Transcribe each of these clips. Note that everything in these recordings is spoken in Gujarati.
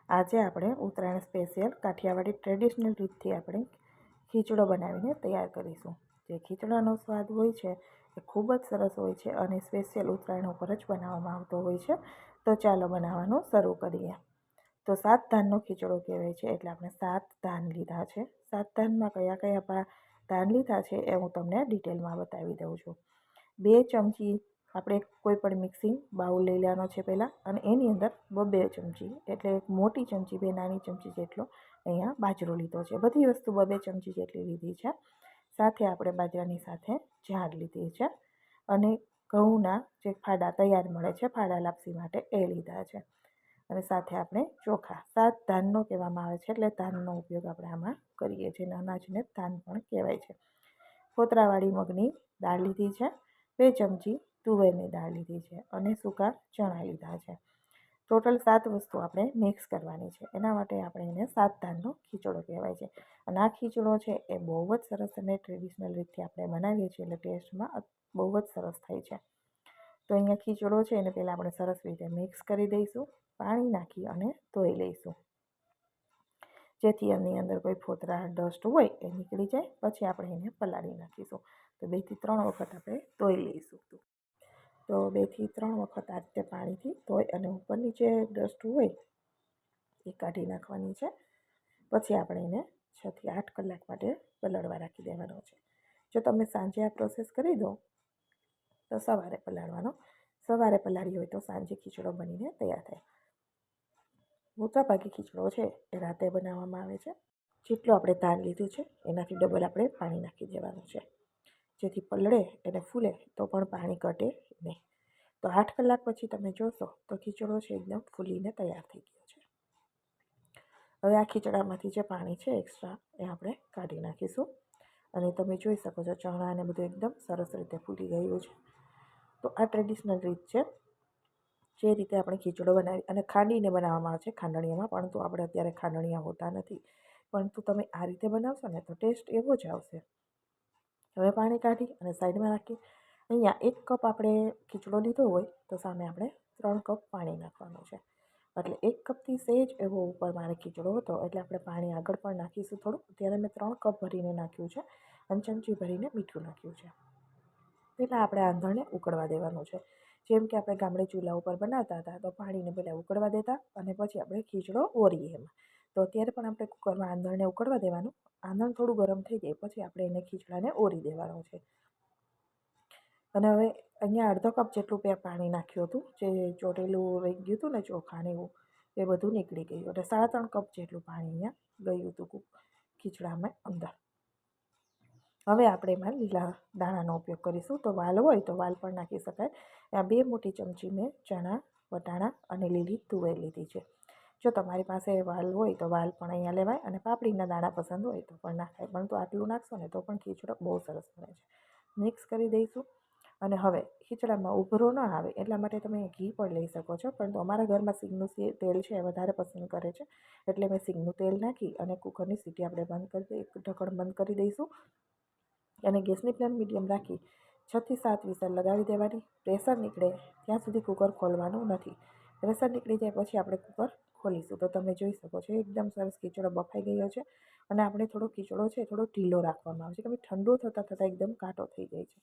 આજે આપણે ઉત્તરાયણ સ્પેશિયલ કાઠિયાવાડી ટ્રેડિશનલ રીતથી આપણે ખીચડો બનાવીને તૈયાર કરીશું. જે ખીચડાનો સ્વાદ હોય છે એ ખૂબ જ સરસ હોય છે અને સ્પેશિયલ ઉત્તરાયણ ઉપર જ બનાવવામાં આવતો હોય છે. તો ચાલો બનાવવાનું શરૂ કરીએ. તો 7 ધાનનો ખીચડો કહેવાય છે, એટલે આપણે 7 ધાન લીધા છે. 7 ધાનમાં કયા કયા ધાન લીધા છે એ હું તમને ડિટેલમાં બતાવી દઉં છું. 2 ચમચી આપણે કોઈ પણ મિક્સિંગ બાઉલ લઈ લેવાનો છે પહેલાં, અને એની અંદર 2 ચમચી એટલે એક મોટી ચમચી 2 નાની ચમચી જેટલો અહીંયા બાજરો લીધો છે. બધી વસ્તુ 2 ચમચી જેટલી લીધી છે. સાથે આપણે બાજરાની સાથે જાર લીધી છે અને ઘઉંના જે ફાડા તૈયાર મળે છે ફાડા લાપસી માટે એ લીધા છે. અને સાથે આપણે ચોખા 7 ધાનનો કહેવામાં આવે છે, એટલે ધાનનો ઉપયોગ આપણે આમાં કરીએ છીએ. અનાજને ધાન પણ કહેવાય છે. ફોતરાવાળી મગની દાળ લીધી છે, 2 ચમચી તુવેરની દાળ લીધી છે અને સૂકા ચણા લીધા છે. ટોટલ 7 વસ્તુ આપણે મિક્સ કરવાની છે. એના માટે આપણે એને 7 ધાનનો ખીચડો કહેવાય છે. અને આ ખીચડો છે એ બહુ જ સરસ અને ટ્રેડિશનલ રીતથી આપણે બનાવીએ છીએ, એટલે ટેસ્ટમાં બહુ જ સરસ થાય છે. તો અહીંયા ખીચડો છે એને પહેલાં આપણે સરસ રીતે મિક્સ કરી દઈશું. પાણી નાખી અને ધોઈ લઈશું, જેથી એની અંદર કોઈ ફોતરા ડસ્ટ હોય એ નીકળી જાય. પછી આપણે એને પલાળી નાખીશું. તો 2 થી 3 વખત આપણે ધોઈ લઈશું. તો 2 થી 3 વખત આ રીતે પાણીથી ધોઈ અને ઉપરની જે ડસ્ટ હોય એ કાઢી નાખવાની છે. પછી આપણે એને 6 થી 8 કલાક માટે પલાળવા રાખી દેવાનો છે. જો તમે સાંજે આ પ્રોસેસ કરી દો તો સવારે પલાળવાનો. સવારે પલાળી હોય તો સાંજે ખીચડો બનીને તૈયાર થાય. મોટાભાગે ખીચડો છે એ રાતે બનાવવામાં આવે છે. જેટલું આપણે ધાન લીધું છે એનાથી ડબલ આપણે પાણી નાખી દેવાનું છે, જેથી પલળે અને ફૂલે તો પણ પાણી ઘટે નહીં. તો 8 કલાક પછી તમે જોશો તો ખીચડો છે એકદમ ફૂલીને તૈયાર થઈ ગયો છે. હવે આ ખીચડામાંથી જે પાણી છે એક્સ્ટ્રા એ આપણે કાઢી નાખીશું. અને તમે જોઈ શકો છો ચણા અને બધું એકદમ સરસ રીતે ફૂલી ગયું છે. તો આ ટ્રેડિશનલ રીત છે જે રીતે આપણે ખીચડો બનાવી અને ખાંડીને બનાવવામાં આવે છે ખાંડણીયામાં, પરંતુ આપણે અત્યારે ખાંડણીયા હોતા નથી. પરંતુ તમે આ રીતે બનાવશો ને તો ટેસ્ટ એવો જ આવશે. હવે પાણી કાઢી અને સાઈડમાં રાખી. અહીંયા 1 કપ આપણે ખીચડો લીધો હોય તો સામે આપણે 3 કપ પાણી નાખવાનું છે. એટલે 1 કપથી સહેજ એવો ઉપર મારે ખીચડો હતો, એટલે આપણે પાણી આગળ પણ નાખીશું થોડું. ત્યારે મેં 3 કપ ભરીને નાખ્યું છે અને ચમચી ભરીને મીઠું નાખ્યું છે. પહેલાં આપણે આંધણને ઉકળવા દેવાનું છે. જેમ કે આપણે ગામડે ચૂલા ઉપર બનાવતા હતા તો પાણીને પહેલાં ઉકળવા દેતા અને પછી આપણે ખીચડો ઓરીએ એમાં. તો અત્યારે પણ આપણે કુકરમાં આંધણને ઉકળવા દેવાનું. આંધણ થોડું ગરમ થઈ જાય પછી આપણે એને ખીચડાને ઓરી દેવાનું છે. અને હવે અહીંયા અડધો કપ જેટલું મેં પાણી નાખ્યું હતું. જે ચોટેલું રહી ગયું હતું ને ચોખાને એવું, એ બધું નીકળી ગયું. એટલે 3.5 કપ જેટલું પાણી અહીંયા ગયું હતું ખીચડામાં અંદર. હવે આપણે એમાં લીલા દાણાનો ઉપયોગ કરીશું. તો વાલ હોય તો વાલ પણ નાખી શકાય. આ 2 મોટી ચમચી મેં ચણા, વટાણા અને લીલી તુવેર લીધી છે. જો તમારી પાસે વાલ હોય તો વાલ પણ અહીંયા લેવાય અને પાપડીના દાણા પસંદ હોય તો પણ નાખાય, પરંતુ આટલું નાખશો ને તો પણ ખીચડો બહુ સરસ બને છે. મિક્સ કરી દઈશું. અને હવે ખીચડામાં ઉભરો ન આવે એટલા માટે તમે ઘી પણ લઈ શકો છો, પરંતુ અમારા ઘરમાં સિંગનું તેલ છે એ વધારે પસંદ કરે છે, એટલે મેં સિંગનું તેલ નાખી અને કુકરની સીટી આપણે બંધ કરી ઢક્કણ બંધ કરી દઈશું. અને ગેસની ફ્લેમ મીડિયમ રાખી 6 થી 7 વિસલ લગાવી દેવાની. પ્રેશર નીકળે ત્યાં સુધી કુકર ખોલવાનું નથી. પ્રેશર નીકળી જાય પછી આપણે કુકર ખોલીશું. તો તમે જોઈ શકો છો એકદમ સરસ ખીચડો બફાઈ ગયો છે. અને આપણે થોડો ખીચડો છે થોડો ઢીલો રાખવામાં આવે છે, કે ઠંડુ થતાં થતાં એકદમ કાટો થઈ જાય છે.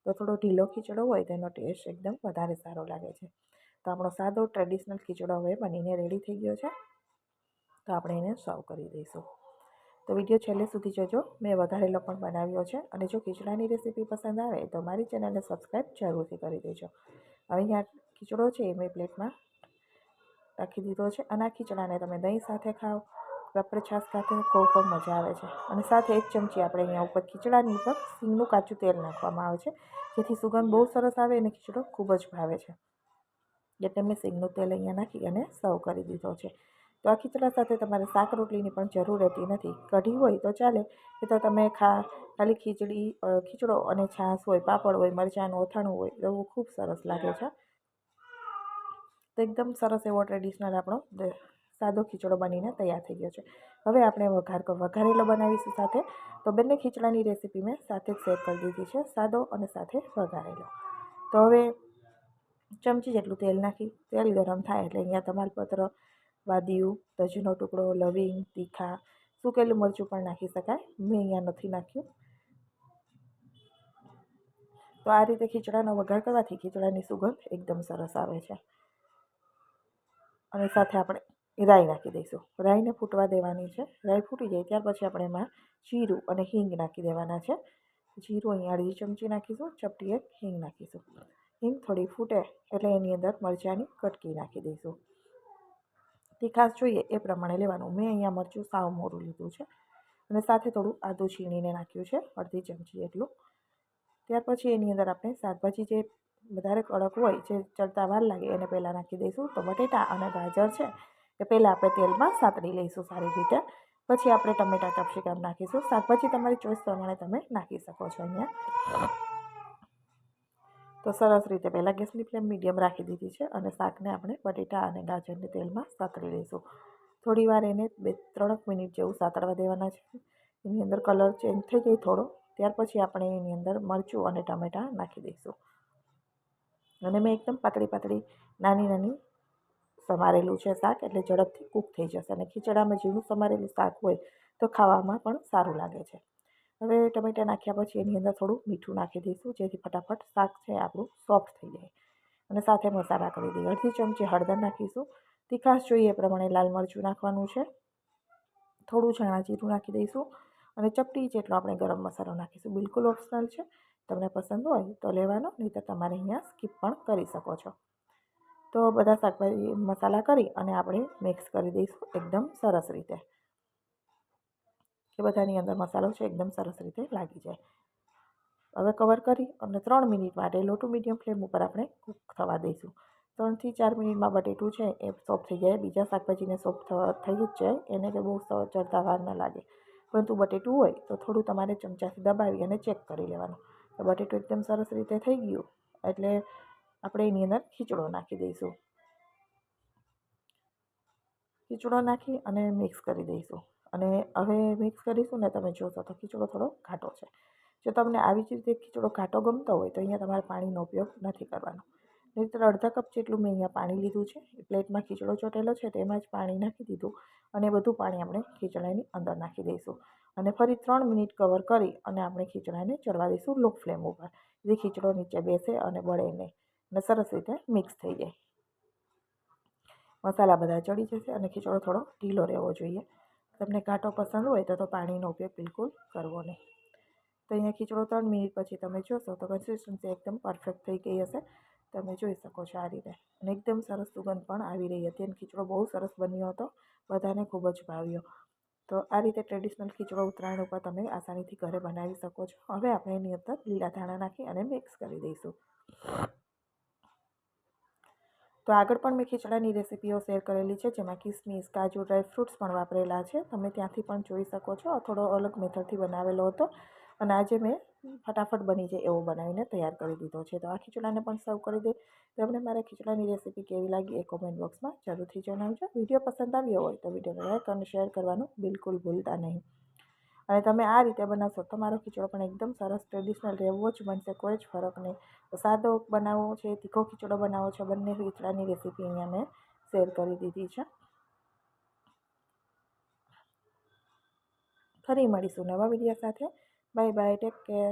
તો થોડો ઢીલો ખીચડો હોય તો એનો ટેસ્ટ એકદમ વધારે સારો લાગે છે. તો આપણો સાદો ટ્રેડિશનલ ખીચડો હવે બનીને રેડી થઈ ગયો છે. તો આપણે એને સર્વ કરી દઈશું. તો વિડીયો છેલ્લે સુધી જોજો. મેં વઘારેલો પણ બનાવ્યો છે. અને જો ખીચડાની રેસીપી પસંદ આવે તો મારી ચેનલને સબસ્ક્રાઈબ જરૂરથી કરી દેજો. હવે અહીંયા ખીચડો છે એ મેં પ્લેટમાં રાખી દીધો છે. અને આ ખીચડાને તમે દહીં સાથે ખાઓ, પાપડ છાશ સાથે ખૂબ મજા આવે છે. અને સાથે 1 ચમચી આપણે અહીંયા ઉપર ખીચડાની ઉપર સિંગનું કાચું તેલ નાખવામાં આવે છે, જેથી સુગંધ બહુ સરસ આવે અને ખીચડો ખૂબ જ ભાવે છે. એટલે મેં સિંગનું તેલ અહીંયા નાખી અને સર્વ કરી દીધો છે. તો આ ખીચડા સાથે તમારે શાક રોટલીની પણ જરૂર રહેતી નથી. કઢી હોય તો ચાલે, એ તો તમે ખાલી ખીચડો અને છાશ હોય, પાપડ હોય, મરચાંનું અથાણું હોય એવું ખૂબ સરસ લાગે છે. તો એકદમ સરસ એવો ટ્રેડિશનલ આપણો સાદો ખીચડો બનીને તૈયાર થઈ ગયો છે. હવે આપણે વઘારેલો બનાવીશું સાથે. તો બંને ખીચડાની રેસીપી મેં સાથે જ શેર કરી દીધી છે, સાદો અને સાથે વઘારેલો. તો હવે ચમચી જેટલું તેલ નાખી તેલ ગરમ થાય એટલે અહીંયા તમાલપત્ર, વાદિયું, તજનો ટુકડો, લવિંગ, તીખા, સૂકેલું મરચું પણ નાખી શકાય. મેં અહીંયા નથી નાખ્યું. તો આ રીતે ખીચડાનો વઘાર કરવાથી ખીચડાની સુગંધ એકદમ સરસ આવે છે. અને સાથે આપણે રાઈ નાખી દઈશું. રાઈને ફૂટવા દેવાની છે. રાઈ ફૂટી જાય ત્યાર પછી આપણે એમાં જીરું અને હિંગ નાખી દેવાના છે. જીરું અહીંયા અડધી ચમચી નાખીશું, ચપટી એક હિંગ નાખીશું. હિંગ થોડી ફૂટે એટલે એની અંદર મરચાંની કટકી નાખી દઈશું. તીખાશ જોઈએ એ પ્રમાણે લેવાનું. મેં અહીંયા મરચું સાવ મોરું લીધું છે અને સાથે થોડું આદું છીણીને નાખ્યું છે, અડધી ચમચી એટલું. ત્યાર પછી એની અંદર આપણે શાકભાજી જે વધારે કડક હોય, જે ચડતા વાર લાગે, એને પહેલાં નાખી દઈશું. તો બટેટા અને ગાજર છે એ પહેલાં આપણે તેલમાં સાતળી લઈશું સારી રીતે. પછી આપણે ટમેટા કેપ્સિકમ નાખીશું. શાકભાજી તમારી ચોઈસ પ્રમાણે તમે નાખી શકો છો અહીંયા. તો સરસ રીતે પહેલાં ગેસની ફ્લેમ મીડિયમ રાખી દીધી છે અને શાકને આપણે બટેટા અને ગાજરને તેલમાં સાતળી લઈશું. થોડી વાર એને 2-3 મિનિટ જેવું સાતળવા દેવાના છે. એની અંદર કલર ચેન્જ થઈ જાય થોડો, ત્યાર પછી આપણે એની અંદર મરચું અને ટમેટાં નાખી દઈશું. અને મેં એકદમ પાતળી નાની સમારેલું છે શાક, એટલે ઝડપથી કૂક થઈ જશે. અને ખીચડામાં ઝીણું સમારેલું શાક હોય તો ખાવામાં પણ સારું લાગે છે. હવે ટમેટાં નાખ્યા પછી એની અંદર થોડું મીઠું નાખી દઈશું, જેથી ફટાફટ શાક છે આપણું સોફ્ટ થઈ જાય. અને સાથે મસાલા કરી દઈએ. અડધી ચમચી હળદર નાખીશું. તીખાશ જોઈએ એ પ્રમાણે લાલ મરચું નાખવાનું છે. થોડું ધાણા જીરું નાખી દઈશું અને ચપટી જેટલો આપણે ગરમ મસાલો નાખીશું. બિલકુલ ઓપ્શનલ છે, તમને પસંદ હોય તો લેવાનો, નહીં તો તમારે અહીંયા સ્કીપ પણ કરી શકો છો. તો બધા શાકભાજી મસાલા કરી અને આપણે મિક્સ કરી દઈશું એકદમ સરસ રીતે, કે બધાની અંદર મસાલો છે એકદમ સરસ રીતે લાગી જાય. હવે કવર કરી અને 3 મિનિટ માટે લો ટુ મીડિયમ ફ્લેમ ઉપર આપણે કૂક થવા દઈશું. 3 થી 4 મિનિટમાં બટેટું છે એ સોફ્ટ થઈ જાય. બીજા શાકભાજીને સોફ્ટ થઈ જ જાય, એને કે બહુ ચડતા વાર ન લાગે. પરંતુ બટેટું હોય તો થોડું તમારે ચમચાથી દબાવી અને ચેક કરી લેવાનું. તો બટેટું એકદમ સરસ રીતે થઈ ગયું એટલે આપણે એની અંદર ખીચડો નાખી દઈશું. ખીચડો નાખી અને મિક્સ કરી દઈશું. અને હવે મિક્સ કરીશું ને તમે જોશો તો ખીચડો થોડો ઘાટો છે. જો તમને આવી જ રીતે ખીચડો ઘાટો ગમતો હોય તો અહીંયા તમારે પાણીનો ઉપયોગ નથી કરવાનો. નહીંતર અડધા કપ જેટલું મેં અહીંયા પાણી લીધું છે. પ્લેટમાં ખીચડો ચોટેલો છે તેમાં જ પાણી નાખી દીધું અને બધું પાણી આપણે ખીચડાની અંદર નાખી દઈશું. અને ફરી 3 મિનિટ કવર કરી અને આપણે ખીચડાને ચડવા દઈશું લો ફ્લેમ ઉપર, જેથી ખીચડો નીચે બેસે અને બળે નહીં અને સરસ રીતે મિક્સ થઈ જાય. મસાલા બધા ચડી જશે અને ખીચડો થોડો ઢીલો રહેવો જોઈએ. તમને ઘાટો પસંદ હોય તો પાણીનો ઉપયોગ બિલકુલ કરવો નહીં. તો અહીંયા ખીચડો 3 મિનિટ પછી તમે જોશો તો કન્સિસ્ટન્સી એકદમ પરફેક્ટ થઈ ગઈ હશે. તમે જોઈ શકો છો આ રીતે. અને એકદમ સરસ સુગંધ પણ આવી રહી હતી અને ખીચડો બહુ સરસ બન્યો હતો, બધાને ખૂબ જ ભાવ્યો. તો આ રીતે ટ્રેડિશનલ ખીચડો ઉત્તરાયણ ઉપર તમે આસાનીથી ઘરે બનાવી શકો છો. હવે આપણે એની અંદર લીલા ધાણા નાખી અને મિક્સ કરી દઈશું. તો આગળ પણ મેં ખીચડાની રેસીપીઓ શેર કરેલી છે, જેમાં કિસમિસ, કાજુ, ડ્રાયફ્રૂટ્સ પણ વાપરેલા છે. તમે ત્યાંથી પણ જોઈ શકો છો. આ થોડો અલગ મેથડથી બનાવેલો હતો અને આજે મેં ફટાફટ બની જાય એવો બનાવીને તૈયાર કરી દીધો છે. તો આ ખીચડાને પણ સર્વ કરી દે. તમને મારા ખીચડાની રેસીપી કેવી લાગી એ કોમેન્ટ બોક્સમાં જરૂરથી જણાવજો. વિડીયો પસંદ આવ્યો હોય તો વિડીયોને લાઈક અને શેર કરવાનું બિલકુલ ભૂલતા નહીં. અને તમે આ રીતે બનાવશો તો મારો ખીચડો પણ એકદમ સરસ ટ્રેડિશનલ રહેવો જ બનશે, કોઈ જ ફરક નહીં. તો સાદો બનાવવો છે, તીખો ખીચડો બનાવો છો, બંને ખીચડાની રેસીપી અહીંયા મેં શેર કરી દીધી છે. ફરી મળીશું નવા વિડીયો સાથે. Bye bye, take care.